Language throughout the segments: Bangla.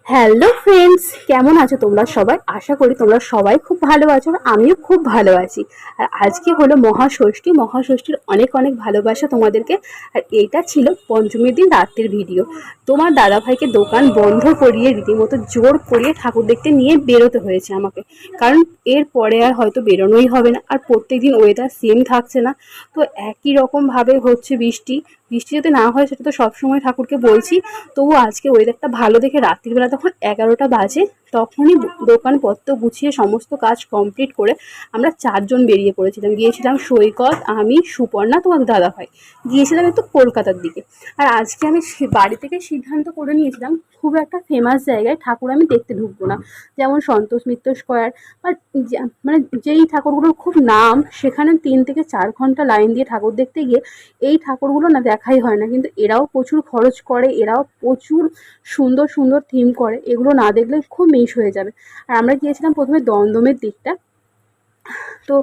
হ্যালো ফ্রেন্ডস, কেমন আছো তোমরা সবাই? আশা করি তোমরা সবাই খুব ভালো আছো আর আমিও খুব ভালো আছি। আর আজকে হলো মহাষষ্ঠী। মহাষষ্ঠীর অনেক অনেক ভালোবাসা তোমাদেরকে। আর এটা ছিল পঞ্চমীর দিন রাত্রির ভিডিও। তোমার দাদাভাইকে দোকান বন্ধ করিয়ে রীতিমতো জোর করিয়ে ঠাকুর দেখতে নিয়ে বেরোতে হয়েছে আমাকে, কারণ এর পরে আর হয়তো বেরোনোই হবে না। আর প্রত্যেকদিন ওয়েদার সেম থাকছে না, তো একই রকমভাবে হচ্ছে বৃষ্টি। বৃষ্টি যাতে না হয় সেটা তো সবসময় ঠাকুরকে বলছি। তবু আজকে ওয়েদারটা ভালো দেখে রাত্রিবেলা তখন 11টা বাজে, তখনই দোকানপত্র গুছিয়ে সমস্ত কাজ কমপ্লিট করে আমরা চারজন বেরিয়ে পড়েছিলাম। গিয়েছিলাম সৈকত, আমি, সুপর্ণা, তোমার দাদাভাই। গিয়েছিলাম একটু কলকাতার দিকে। আর আজকে আমি বাড়ি থেকে সিদ্ধান্ত করে নিয়েছিলাম খুব একটা ফেমাস জায়গায় ঠাকুর আমি দেখতে ঢুকবো না, যেমন সন্তোষ মিত্র স্কোয়ার বা মানে যেই ঠাকুরগুলোর খুব নাম, সেখানে 3 থেকে 4 ঘন্টা লাইন দিয়ে ঠাকুর দেখতে গিয়ে এই ঠাকুরগুলো না দেখাই হয় না। কিন্তু এরাও প্রচুর খরচ করে, এরাও প্রচুর সুন্দর সুন্দর থিম করে, এগুলো না দেখলে খুব মিস হয়ে যাবে। আর আমরা গিয়েছিলাম প্রথমে দমদমের দিকটা। তো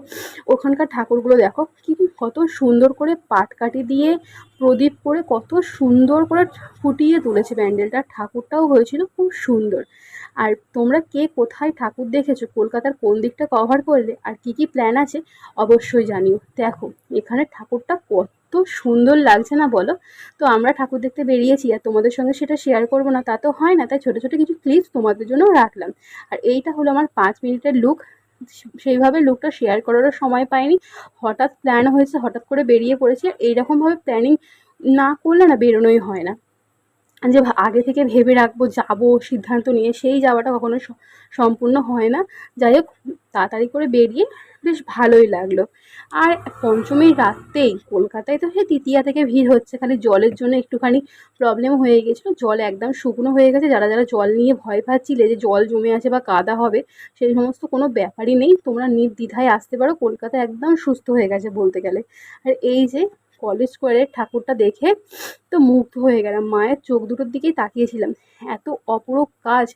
ওখানকার ঠাকুরগুলো দেখো কি কত সুন্দর করে পাটকাঠি দিয়ে প্রদীপ করে কত সুন্দর করে ফুটিয়ে তুলেছে প্যান্ডেলটা। ঠাকুরটাও হয়েছিল খুব সুন্দর। আর তোমরা কে কোথায় ঠাকুর দেখেছো, কলকাতার কোন দিকটা কভার করলে, আর কি কি প্ল্যান আছে অবশ্যই জানিও। দেখো এখানে ঠাকুরটা কত সুন্দর লাগছে না বলো? তো আমরা ঠাকুর দেখতে বেরিয়েছি আর তোমাদের সঙ্গে সেটা শেয়ার করবো না তা তো হয় না, তাই ছোটো ছোটো কিছু ক্লিপস তোমাদের জন্যও রাখলাম। আর এইটা হলো আমার 5 মিনিটের লুক। সেইভাবে লুকটা শেয়ার করারও সময় পাইনি, হঠাৎ প্ল্যান হয়েছে, হঠাৎ করে বেরিয়ে পড়েছি। আর এইরকমভাবে প্ল্যানিং না করলে না বেরোনোই হয় না, যে আগে থেকে ভেবে রাখবো যাবো সিদ্ধান্ত নিয়ে, সেই যাওয়াটা কখনো সম্পূর্ণ হয় না। যাই হোক, তাড়াতাড়ি করে বেরিয়ে বেশ ভালোই লাগলো। আর পঞ্চমীর রাতেই কলকাতায় তো সেই তৃতীয়া থেকে ভিড় হচ্ছে, খালি জলের জন্য একটুখানি প্রবলেম হয়ে গেছিলো। জল একদম শুকনো হয়ে গেছে। যারা যারা জল নিয়ে ভয় পাচ্ছিলে যে জল জমে আছে বা কাদা হবে, সেই সমস্ত কোনো ব্যাপারই নেই। তোমরা নির্দ্বিধায় আসতে পারো, কলকাতা একদম সুস্থ হয়ে গেছে বলতে গেলে। আর এই যে কলেজ স্কোয়ারের ঠাকুরটা দেখে তো মুগ্ধ হয়ে গেলাম, মায়ের চোখ দুটোর দিকেই তাকিয়েছিলাম। এত অপরূপ কাজ,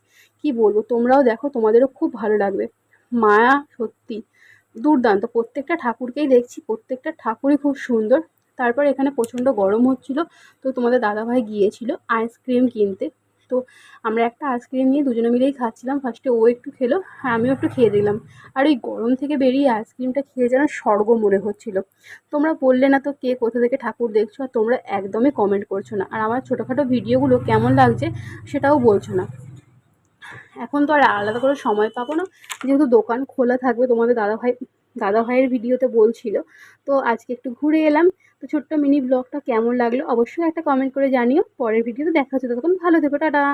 কি বলবো, তোমরাও দেখো, তোমাদেরও খুব ভালো লাগবে। মায়া সত্যি দুর্দান্ত। প্রত্যেকটা ঠাকুরকেই দেখছি, প্রত্যেকটা ঠাকুরই খুব সুন্দর। তারপর এখানে প্রচণ্ড গরম হচ্ছিল, তো তোমাদের দাদাভাই গিয়েছিল আইসক্রিম কিনতে। তো আমরা একটা আইসক্রিম নিয়ে দুজনে মিলেই খাচ্ছিলাম। ফার্স্টে ও একটু খেলো আর আমিও একটু খেয়ে দিলাম। আর ওই গরম থেকে বেরিয়ে আইসক্রিমটা খেয়ে যেন স্বর্গ মনে হচ্ছিল। তোমরা বললে না তো কে কোথা থেকে ঠাকুর দেখছো, আর তোমরা একদমই কমেন্ট করছো না। আর আমার ছোটোখাটো ভিডিওগুলো কেমন লাগছে সেটাও বলছো না। এখন তো আর আলাদা করে সময় পাবো না, যেহেতু দোকান খোলা থাকবে। তোমাদের দাদাভাইয়ের ভিডিওতে বলছিল, তো আজকে একটু ঘুরে এলাম। তো ছোট্ট মিনি ব্লগটা কেমন লাগলো অবশ্যই একটা কমেন্ট করে জানিও। পরের ভিডিওতে দেখা হচ্ছে, ততক্ষণ ভালো থেকো, টাটা।